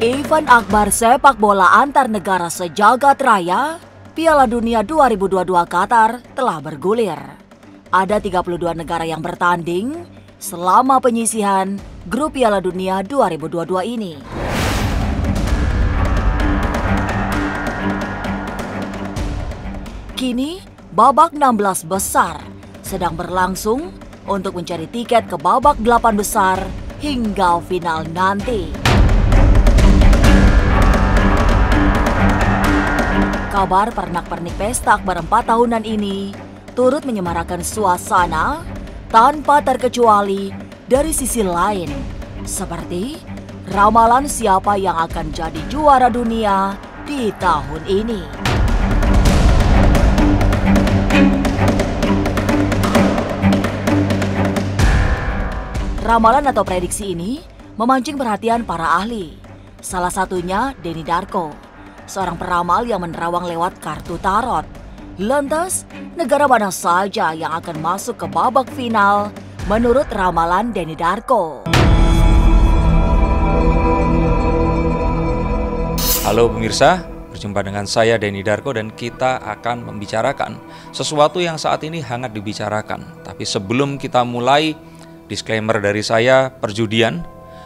Event akbar sepak bola antar negara sejagat raya, Piala Dunia 2022 Qatar telah bergulir. Ada 32 negara yang bertanding selama penyisihan grup Piala Dunia 2022 ini. Kini, babak 16 besar sedang berlangsung untuk mencari tiket ke babak 8 besar hingga final nanti. Kabar pernak-pernik pesta akbar 4 tahunan ini turut menyemarakan suasana tanpa terkecuali dari sisi lain, seperti ramalan siapa yang akan jadi juara dunia di tahun ini. Ramalan atau prediksi ini memancing perhatian para ahli. Salah satunya Denny Darko, seorang peramal yang menerawang lewat kartu tarot. Lantas, negara mana saja yang akan masuk ke babak final menurut ramalan Denny Darko? Halo pemirsa, berjumpa dengan saya Denny Darko dan kita akan membicarakan sesuatu yang saat ini hangat dibicarakan. Tapi sebelum kita mulai, disclaimer dari saya,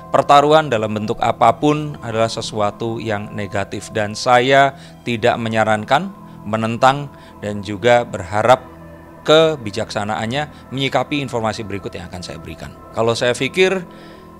pertaruhan dalam bentuk apapun adalah sesuatu yang negatif dan saya tidak menyarankan, menentang, dan juga berharap kebijaksanaannya menyikapi informasi berikut yang akan saya berikan. Kalau saya pikir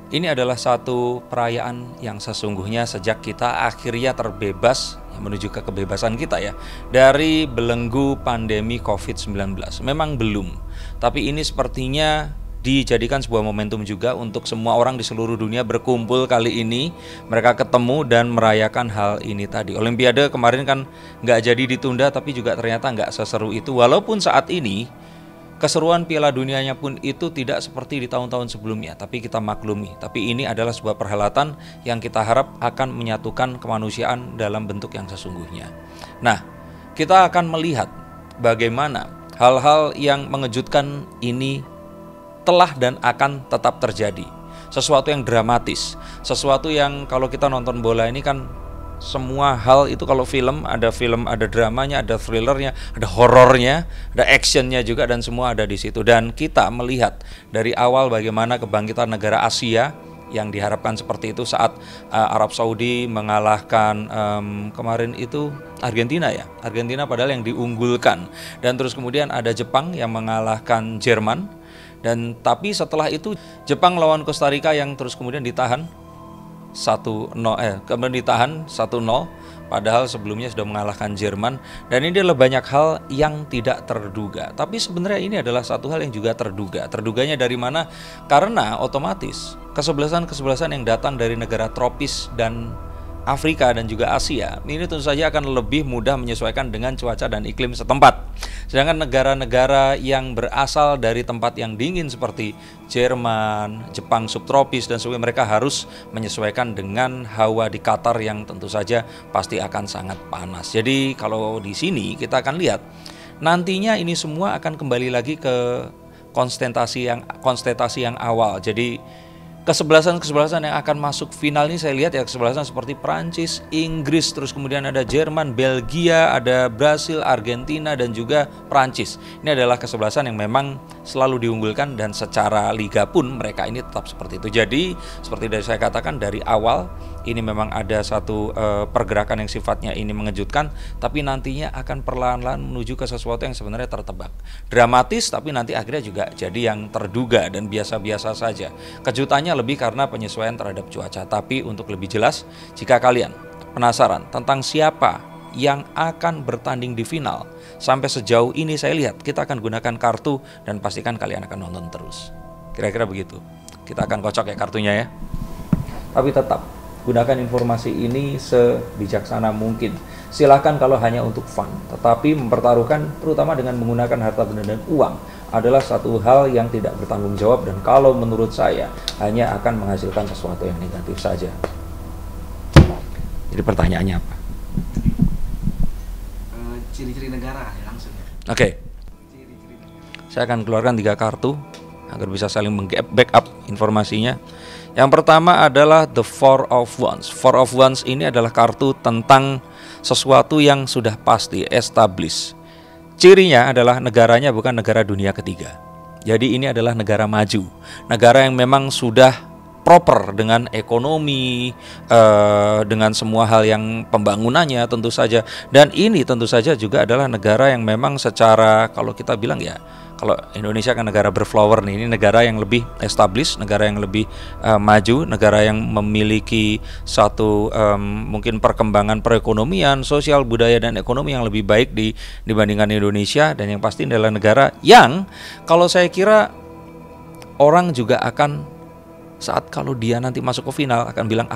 ini adalah satu perayaan yang sesungguhnya sejak kita akhirnya terbebas, menuju ke kebebasan kita ya, dari belenggu pandemi COVID-19. Memang belum, tapi ini sepertinya dijadikan sebuah momentum juga untuk semua orang di seluruh dunia berkumpul kali ini. Mereka ketemu dan merayakan hal ini tadi. Olimpiade kemarin kan nggak jadi ditunda, tapi juga ternyata nggak seseru itu. Walaupun saat ini keseruan Piala Dunianya pun itu tidak seperti di tahun-tahun sebelumnya, tapi kita maklumi. Tapi ini adalah sebuah perhelatan yang kita harap akan menyatukan kemanusiaan dalam bentuk yang sesungguhnya. Nah, kita akan melihat bagaimana hal-hal yang mengejutkan ini telah dan akan tetap terjadi. Sesuatu yang dramatis, sesuatu yang kalau kita nonton bola ini kan semua hal itu, kalau film, ada dramanya, ada thrillernya, ada horornya, ada actionnya juga, dan semua ada di situ. Dan kita melihat dari awal bagaimana kebangkitan negara Asia yang diharapkan seperti itu saat Arab Saudi mengalahkan kemarin itu Argentina ya, Argentina padahal yang diunggulkan, dan terus kemudian ada Jepang yang mengalahkan Jerman. Dan tapi setelah itu Jepang lawan Costa Rica yang terus kemudian ditahan 1-0, padahal sebelumnya sudah mengalahkan Jerman. Dan ini adalah banyak hal yang tidak terduga. Tapi sebenarnya ini adalah satu hal yang juga terduga. Terduganya dari mana? Karena otomatis kesebelasan yang datang dari negara tropis dan Afrika dan juga Asia ini tentu saja akan lebih mudah menyesuaikan dengan cuaca dan iklim setempat. Sedangkan negara-negara yang berasal dari tempat yang dingin seperti Jerman, Jepang subtropis dan sebagainya, mereka harus menyesuaikan dengan hawa di Qatar yang tentu saja pasti akan sangat panas. Jadi kalau di sini kita akan lihat nantinya ini semua akan kembali lagi ke konsentrasi yang awal. Jadi kesebelasan yang akan masuk final ini saya lihat ya, kesebelasan seperti Prancis, Inggris, terus kemudian ada Jerman, Belgia, ada Brasil, Argentina, dan juga Prancis. Ini adalah kesebelasan yang memang selalu diunggulkan dan secara liga pun mereka ini tetap seperti itu. Jadi seperti dari saya katakan dari awal ini memang ada satu pergerakan yang sifatnya ini mengejutkan, tapi nantinya akan perlahan-lahan menuju ke sesuatu yang sebenarnya tertebak. Dramatis tapi nanti akhirnya juga jadi yang terduga dan biasa-biasa saja. Kejutannya lebih karena penyesuaian terhadap cuaca. Tapi untuk lebih jelas, jika kalian penasaran tentang siapa yang akan bertanding di final, sampai sejauh ini saya lihat kita akan gunakan kartu dan pastikan kalian akan nonton terus. Kira-kira begitu. Kita akan kocok ya kartunya ya. Tapi tetap gunakan informasi ini sebijaksana mungkin. Silahkan kalau hanya untuk fun, tetapi mempertaruhkan terutama dengan menggunakan harta benda dan uang adalah satu hal yang tidak bertanggung jawab, dan kalau menurut saya hanya akan menghasilkan sesuatu yang negatif saja. Jadi pertanyaannya apa? Ciri-ciri negara ya langsung ya. Oke. Saya akan keluarkan 3 kartu agar bisa saling backup informasinya. Yang pertama adalah The Four of Wands. Four of Wands ini adalah kartu tentang sesuatu yang sudah pasti, established. Cirinya adalah negaranya bukan negara dunia ketiga. Jadi ini adalah negara maju, negara yang memang sudah proper dengan ekonomi, dengan semua hal yang pembangunannya tentu saja. Dan ini tentu saja juga adalah negara yang memang secara, kalau kita bilang ya, kalau Indonesia kan negara berflower nih, ini negara yang lebih established, negara yang lebih maju, negara yang memiliki satu mungkin perkembangan perekonomian, sosial, budaya, dan ekonomi yang lebih baik dibandingkan Indonesia. Dan yang pasti adalah negara yang kalau saya kira orang juga akan, saat kalau dia nanti masuk ke final akan bilang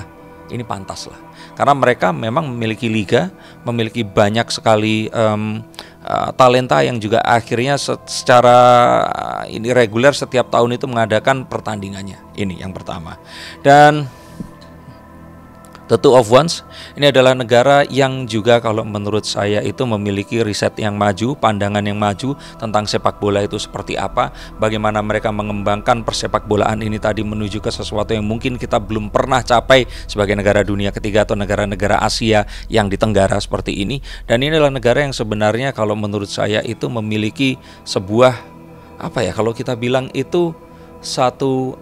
ini pantas lah, karena mereka memang memiliki liga, memiliki banyak sekali talenta yang juga akhirnya secara ini reguler setiap tahun itu mengadakan pertandingannya. Ini yang pertama. Dan The Two of Wands ini adalah negara yang juga kalau menurut saya itu memiliki riset yang maju, pandangan yang maju tentang sepak bola itu seperti apa, bagaimana mereka mengembangkan persepak bolaan ini tadi menuju ke sesuatu yang mungkin kita belum pernah capai sebagai negara dunia ketiga atau negara-negara Asia yang di Tenggara seperti ini. Dan ini adalah negara yang sebenarnya kalau menurut saya itu memiliki sebuah kalau kita bilang itu satu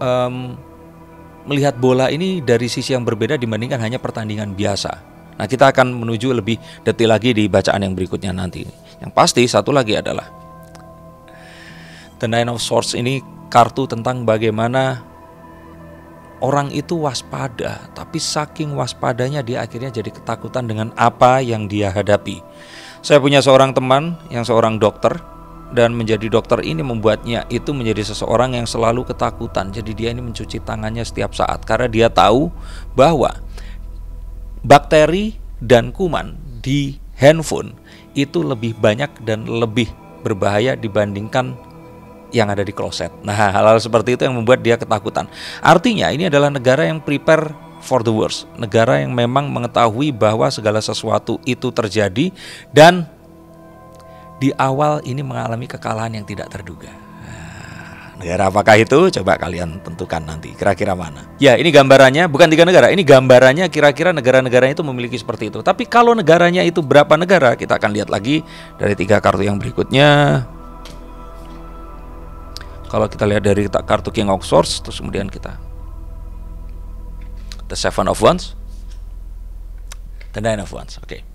melihat bola ini dari sisi yang berbeda dibandingkan hanya pertandingan biasa. Nah, kita akan menuju lebih detail lagi di bacaan yang berikutnya nanti. Yang pasti satu lagi adalah The Nine of Swords ini kartu tentang bagaimana orang itu waspada, tapi saking waspadanya dia akhirnya jadi ketakutan dengan apa yang dia hadapi. Saya punya seorang teman yang seorang dokter, dan menjadi dokter ini membuatnya itu menjadi seseorang yang selalu ketakutan. Jadi dia ini mencuci tangannya setiap saat karena dia tahu bahwa bakteri dan kuman di handphone itu lebih banyak dan lebih berbahaya dibandingkan yang ada di kloset. Nah, hal-hal seperti itu yang membuat dia ketakutan. Artinya ini adalah negara yang prepare for the worst, negara yang memang mengetahui bahwa segala sesuatu itu terjadi dan di awal ini mengalami kekalahan yang tidak terduga. Negara apakah itu? Coba kalian tentukan nanti. Kira-kira mana? Ya, ini gambarannya, bukan 3 negara. Ini gambarannya kira-kira negara-negaranya itu memiliki seperti itu. Tapi kalau negaranya itu berapa negara, kita akan lihat lagi dari 3 kartu yang berikutnya. Kalau kita lihat dari kartu King of Swords, terus kemudian kita The Seven of Wands, The Nine of Wands. Oke.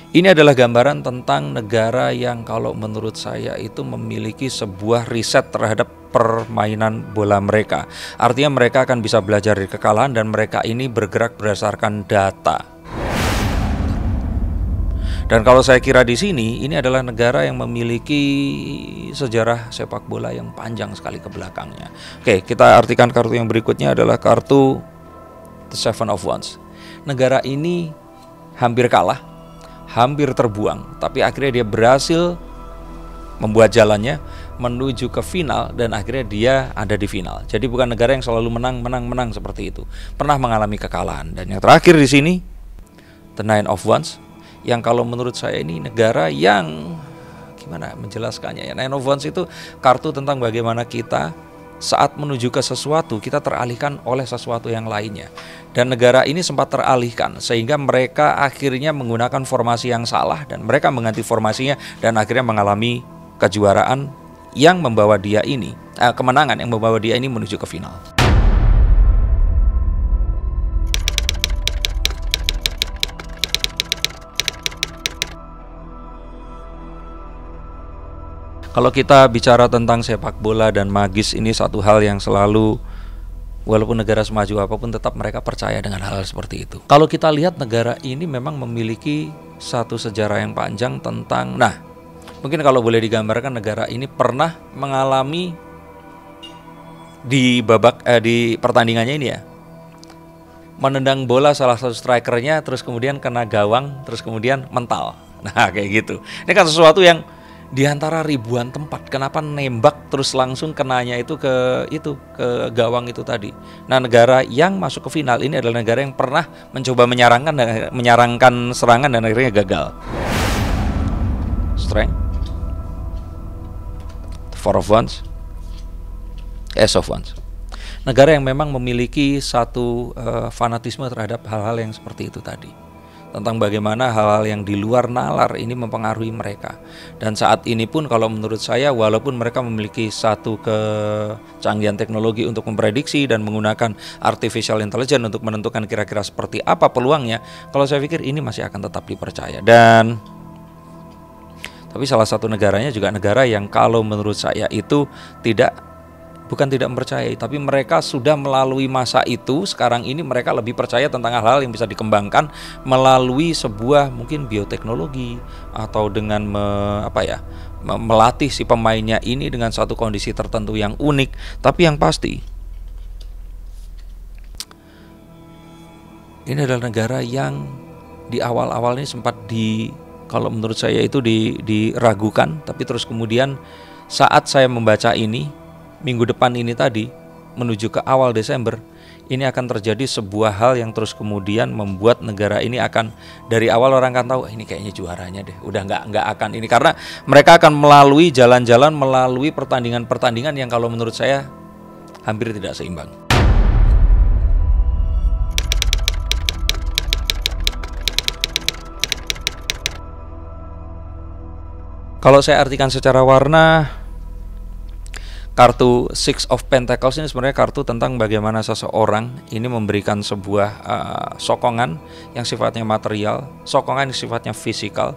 Ini adalah gambaran tentang negara yang kalau menurut saya itu memiliki sebuah riset terhadap permainan bola mereka. Artinya mereka akan bisa belajar dari kekalahan dan mereka ini bergerak berdasarkan data. Dan kalau saya kira di sini, ini adalah negara yang memiliki sejarah sepak bola yang panjang sekali ke belakangnya. Oke, kita artikan kartu yang berikutnya adalah kartu The Seven of Wands. Negara ini hampir kalah, hampir terbuang, tapi akhirnya dia berhasil membuat jalannya menuju ke final dan akhirnya dia ada di final. Jadi bukan negara yang selalu menang seperti itu. Pernah mengalami kekalahan. Dan yang terakhir di sini The Nine of Wands, yang kalau menurut saya ini negara yang gimana menjelaskannya ya. Nine of Wands itu kartu tentang bagaimana kita saat menuju ke sesuatu kita teralihkan oleh sesuatu yang lainnya. Dan negara ini sempat teralihkan sehingga mereka akhirnya menggunakan formasi yang salah dan mereka mengganti formasinya dan akhirnya mengalami kejuaraan yang membawa dia ini kemenangan yang membawa dia ini menuju ke final. Kalau kita bicara tentang sepak bola dan magis, ini satu hal yang selalu, walaupun negara semaju apapun tetap mereka percaya dengan hal seperti itu. Kalau kita lihat negara ini memang memiliki satu sejarah yang panjang tentang, mungkin kalau boleh digambarkan negara ini pernah mengalami di di pertandingannya ini ya, menendang bola salah satu strikernya terus kemudian kena gawang terus kemudian mental. Nah kayak gitu. Ini kan sesuatu yang di antara ribuan tempat, kenapa nembak terus langsung kenanya itu ke gawang itu tadi. Nah, negara yang masuk ke final ini adalah negara yang pernah mencoba menyarangkan serangan dan akhirnya gagal. Strength, Four of Wands, Ace of Wands. Negara yang memang memiliki satu fanatisme terhadap hal-hal yang seperti itu tadi. Tentang bagaimana hal-hal yang di luar nalar ini mempengaruhi mereka. Dan saat ini pun kalau menurut saya, walaupun mereka memiliki satu kecanggihan teknologi untuk memprediksi dan menggunakan artificial intelligence untuk menentukan kira-kira seperti apa peluangnya, kalau saya pikir ini masih akan tetap dipercaya. Tapi salah satu negaranya juga negara yang kalau menurut saya itu bukan tidak mempercayai, tapi mereka sudah melalui masa itu. Sekarang ini mereka lebih percaya tentang hal-hal yang bisa dikembangkan melalui sebuah mungkin bioteknologi atau dengan melatih si pemainnya ini dengan satu kondisi tertentu yang unik. Tapi yang pasti ini adalah negara yang di awal-awal ini sempat kalau menurut saya itu diragukan, tapi terus kemudian saat saya membaca ini minggu depan ini tadi menuju ke awal Desember, ini akan terjadi sebuah hal yang terus kemudian membuat negara ini akan dari awal orang akan tahu ini kayaknya juaranya deh, udah nggak akan ini, karena mereka akan melalui jalan-jalan, melalui pertandingan-pertandingan yang kalau menurut saya hampir tidak seimbang. Kalau saya artikan secara warna, kartu Six of Pentacles ini sebenarnya kartu tentang bagaimana seseorang ini memberikan sebuah sokongan yang sifatnya material, sokongan yang sifatnya fisikal.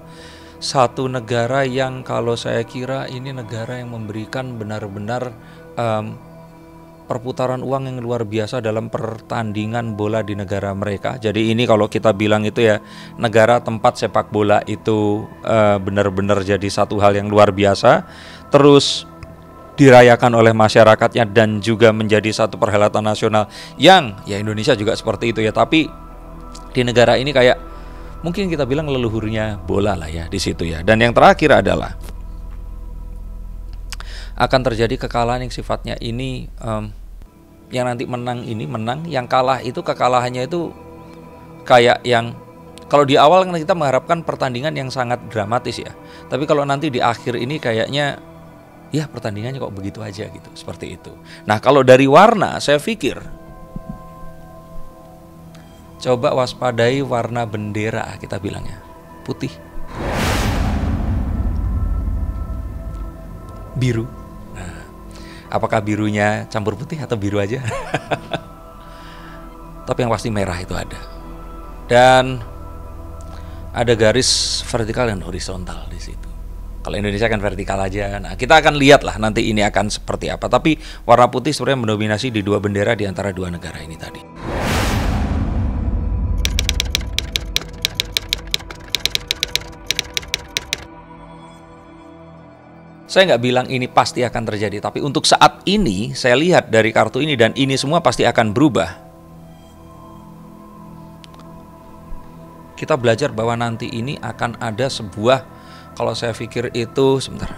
Satu negara yang kalau saya kira ini negara yang memberikan benar-benar perputaran uang yang luar biasa dalam pertandingan bola di negara mereka. Jadi ini kalau kita bilang itu ya, negara tempat sepak bola itu benar-benar jadi satu hal yang luar biasa. Terus dirayakan oleh masyarakatnya dan juga menjadi satu perhelatan nasional yang ya Indonesia juga seperti itu ya, tapi di negara ini kayak mungkin kita bilang leluhurnya bola lah ya di situ ya. Dan yang terakhir adalah akan terjadi kekalahan yang sifatnya ini yang nanti menang, yang kalah itu kekalahannya itu kayak yang kalau di awal kan kita mengharapkan pertandingan yang sangat dramatis ya, tapi kalau nanti di akhir ini kayaknya ya pertandingannya kok begitu aja gitu, seperti itu. Nah kalau dari warna saya pikir coba waspadai warna bendera kita bilangnya, putih, biru. Nah, apakah birunya campur putih atau biru aja? Tapi yang pasti merah itu ada. Dan ada garis vertikal dan horizontal di situ. Kalau Indonesia kan vertikal aja. Nah, kita akan lihat lah nanti ini akan seperti apa. Tapi warna putih sebenarnya mendominasi di dua bendera di antara dua negara ini tadi. Saya nggak bilang ini pasti akan terjadi, tapi untuk saat ini saya lihat dari kartu ini dan ini semua pasti akan berubah. Kita belajar bahwa nanti ini akan ada sebuah, kalau saya pikir itu, sebentar.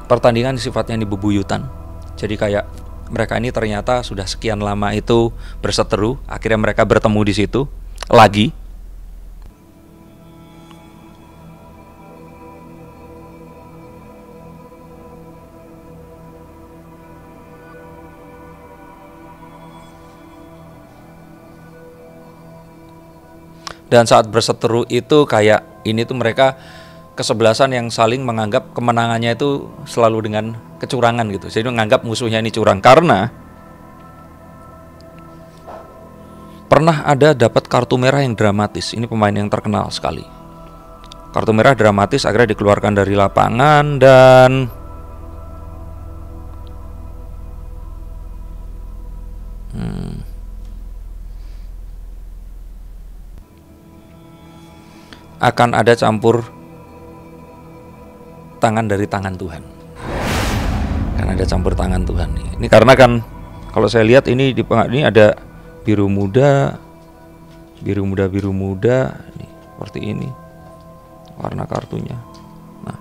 Pertandingan sifatnya ini bebuyutan. Jadi kayak mereka ini ternyata sudah sekian lama itu berseteru, akhirnya mereka bertemu di situ lagi. Dan saat berseteru itu kayak ini tuh mereka kesebelasan yang saling menganggap kemenangannya itu selalu dengan kecurangan gitu. Jadi menganggap musuhnya ini curang. Karena pernah ada dapat kartu merah yang dramatis. Ini pemain yang terkenal sekali. Kartu merah dramatis akhirnya dikeluarkan dari lapangan dan akan ada campur tangan dari tangan Tuhan. Kan ada campur tangan Tuhan nih. Ini karena kan kalau saya lihat ini ada biru muda nih, seperti ini warna kartunya. Nah,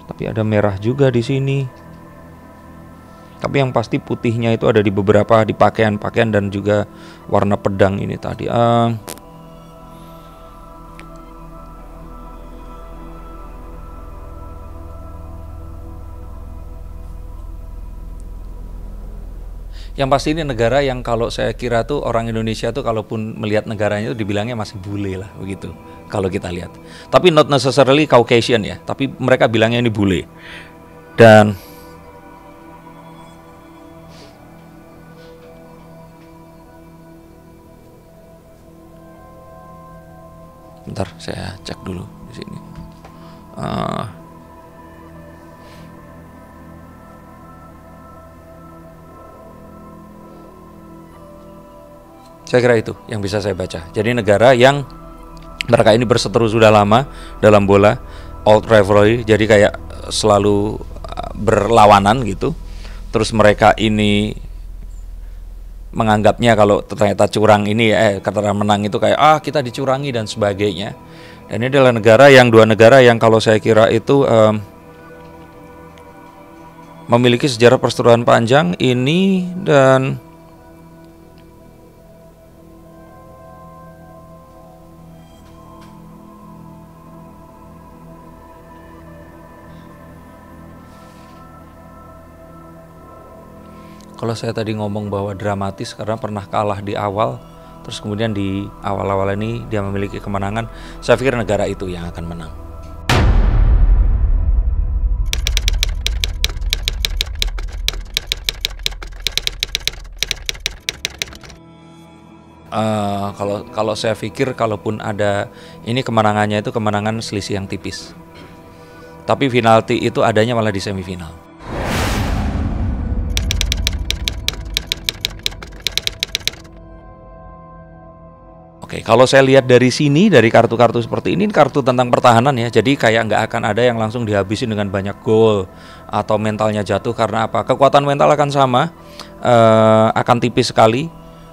tapi ada merah juga di sini. Tapi yang pasti putihnya itu ada di beberapa di pakaian-pakaian dan juga warna pedang ini tadi. Yang pasti ini negara yang kalau saya kira tuh orang Indonesia tuh kalaupun melihat negaranya itu dibilangnya masih bule lah begitu. Kalau kita lihat. Tapi not necessarily Caucasian ya, tapi mereka bilangnya ini bule. Dan bentar saya cek dulu di sini. Saya kira itu yang bisa saya baca. Jadi negara yang mereka ini berseteru sudah lama dalam bola, old rivalry, jadi kayak selalu berlawanan gitu. Terus mereka ini menganggapnya kalau ternyata curang ini kata menang itu kayak kita dicurangi dan sebagainya. Dan ini adalah dua negara yang kalau saya kira itu memiliki sejarah perseteruan panjang ini. Dan kalau saya tadi ngomong bahwa dramatis karena pernah kalah di awal, terus kemudian di awal-awal ini dia memiliki kemenangan, saya pikir negara itu yang akan menang. Kalau saya pikir kalaupun ada ini kemenangannya itu kemenangan selisih yang tipis. Tapi penalti itu adanya malah di semifinal. Oke, kalau saya lihat dari sini, dari kartu-kartu seperti ini kartu tentang pertahanan ya. Jadi kayak nggak akan ada yang langsung dihabisin dengan banyak gol atau mentalnya jatuh. Karena apa? Kekuatan mental akan sama, akan tipis sekali.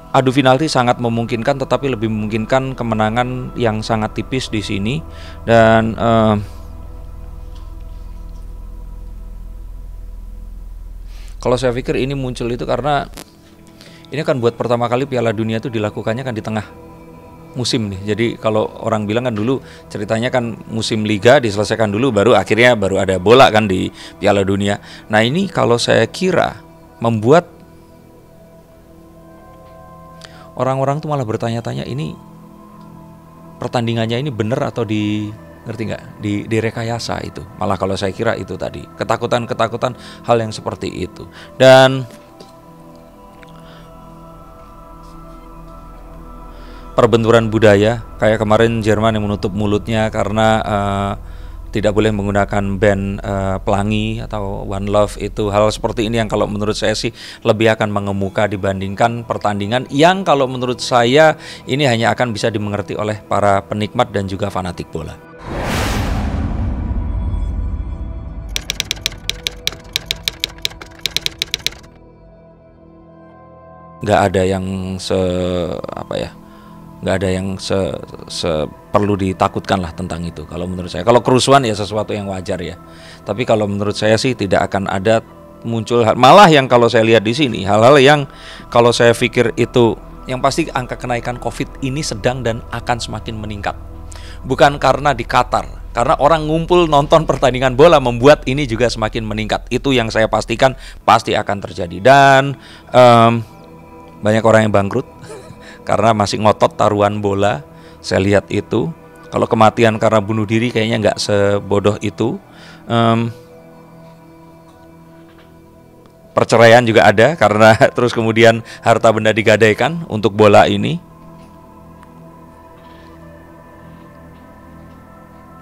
Adu penalti sangat memungkinkan, tetapi lebih memungkinkan kemenangan yang sangat tipis di sini. Dan kalau saya pikir ini muncul itu karena ini kan buat pertama kali Piala Dunia itu dilakukannya kan di tengah musim nih. Jadi kalau orang bilang kan dulu ceritanya kan musim liga diselesaikan dulu baru akhirnya baru ada bola kan di Piala Dunia. Nah ini kalau saya kira membuat orang-orang tuh malah bertanya-tanya ini pertandingannya ini benar atau ngerti nggak? Di rekayasa itu. Malah kalau saya kira itu tadi ketakutan hal yang seperti itu. Dan perbenturan budaya kayak kemarin Jerman yang menutup mulutnya karena tidak boleh menggunakan band pelangi atau One Love, itu hal seperti ini yang kalau menurut saya sih lebih akan mengemuka dibandingkan pertandingan yang kalau menurut saya ini hanya akan bisa dimengerti oleh para penikmat dan juga fanatik bola. Nggak ada yang nggak ada yang perlu ditakutkan lah tentang itu kalau menurut saya. Kalau kerusuhan ya sesuatu yang wajar ya, tapi kalau menurut saya sih tidak akan ada muncul malah yang kalau saya lihat di sini hal-hal yang kalau saya pikir itu yang pasti angka kenaikan COVID ini sedang dan akan semakin meningkat. Bukan karena di Qatar, karena orang ngumpul nonton pertandingan bola membuat ini juga semakin meningkat. Itu yang saya pastikan pasti akan terjadi. Dan banyak orang yang bangkrut karena masih ngotot taruhan bola. Saya lihat itu. Kalau kematian karena bunuh diri kayaknya nggak sebodoh itu. Perceraian juga ada karena terus kemudian harta benda digadaikan untuk bola ini.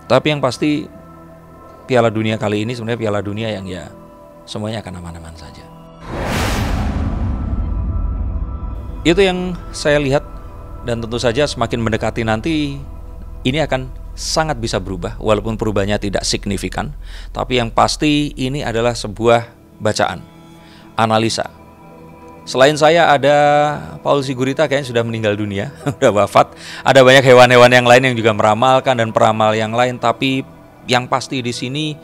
Tapi yang pasti Piala Dunia kali ini sebenarnya Piala Dunia yang ya semuanya akan aman-aman saja. Itu yang saya lihat, dan tentu saja semakin mendekati nanti ini akan sangat bisa berubah walaupun perubahannya tidak signifikan. Tapi yang pasti ini adalah sebuah bacaan, analisa. Selain saya ada Paul Sigurita kayaknya sudah meninggal dunia, sudah wafat. Ada banyak hewan-hewan yang lain yang juga meramalkan dan peramal yang lain, tapi yang pasti di sini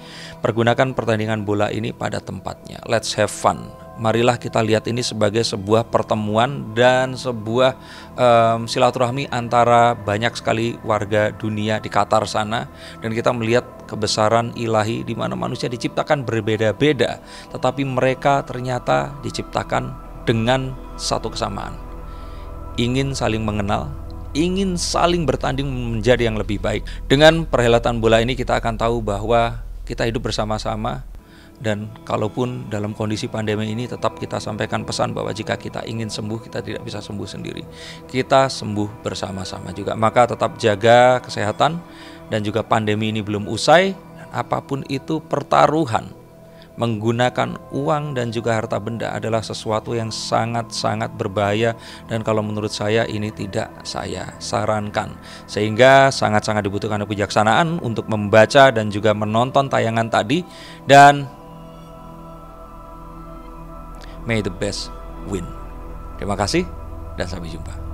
pergunakan pertandingan bola ini pada tempatnya. Let's have fun. Marilah kita lihat ini sebagai sebuah pertemuan dan sebuah silaturahmi antara banyak sekali warga dunia di Qatar sana, dan kita melihat kebesaran ilahi di mana manusia diciptakan berbeda-beda, tetapi mereka ternyata diciptakan dengan satu kesamaan. Ingin saling mengenal, ingin saling bertanding menjadi yang lebih baik. Dengan perhelatan bola ini kita akan tahu bahwa kita hidup bersama-sama, dan kalaupun dalam kondisi pandemi ini tetap kita sampaikan pesan bahwa jika kita ingin sembuh, kita tidak bisa sembuh sendiri. Kita sembuh bersama-sama juga. Maka tetap jaga kesehatan, dan juga pandemi ini belum usai, dan apapun itu pertaruhan menggunakan uang dan juga harta benda adalah sesuatu yang sangat-sangat berbahaya, dan kalau menurut saya ini tidak saya sarankan. Sehingga sangat-sangat dibutuhkan kebijaksanaan untuk membaca dan juga menonton tayangan tadi, dan may the best win. Terima kasih dan sampai jumpa.